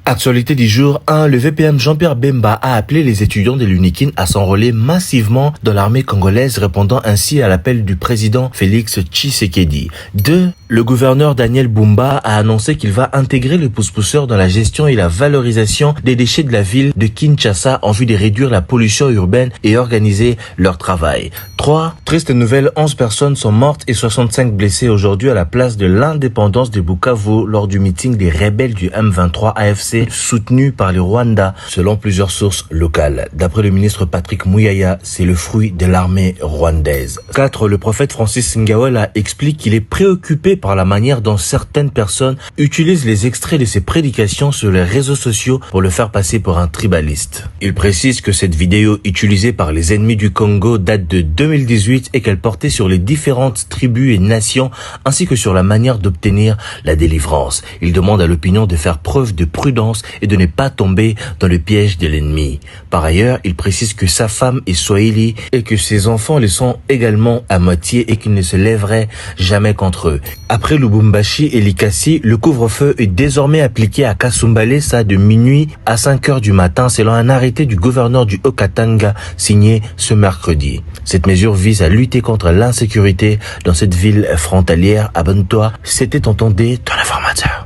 Actualité du jour 1, le VPM Jean-Pierre Bemba a appelé les étudiants de l'UNIKIN à s'enrôler massivement dans l'armée congolaise, répondant ainsi à l'appel du président Félix Tshisekedi. 2, le gouverneur Daniel Bumba a annoncé qu'il va intégrer les pousse-pousseurs dans la gestion et la valorisation des déchets de la ville de Kinshasa en vue de réduire la pollution urbaine et organiser leur travail. 3, triste nouvelle, 11 personnes sont mortes et 65 blessées aujourd'hui à la place de l'indépendance de Bukavu lors du meeting des rebelles du M23 AFC soutenu par le Rwanda, selon plusieurs sources locales. D'après le ministre Patrick Muyaya, c'est le fruit de l'armée rwandaise. 4. Le prophète Francis Ngawala explique qu'il est préoccupé par la manière dont certaines personnes utilisent les extraits de ses prédications sur les réseaux sociaux pour le faire passer pour un tribaliste. Il précise que cette vidéo utilisée par les ennemis du Congo date de 2018 et qu'elle portait sur les différentes tribus et nations ainsi que sur la manière d'obtenir la délivrance. Il demande à l'opinion de faire preuve de prudence et de ne pas tomber dans le piège de l'ennemi. Par ailleurs, il précise que sa femme est Swahili et que ses enfants le sont également à moitié et qu'il ne se lèverait jamais contre eux. Après Lubumbashi et Likasi, le couvre-feu est désormais appliqué à Kasumbalesa de minuit à 5 heures du matin selon un arrêté du gouverneur du Haut-Katanga signé ce mercredi. Cette mesure vise à lutter contre l'insécurité dans cette ville frontalière. Abonne-toi, c'était ton temps D, ton informateur.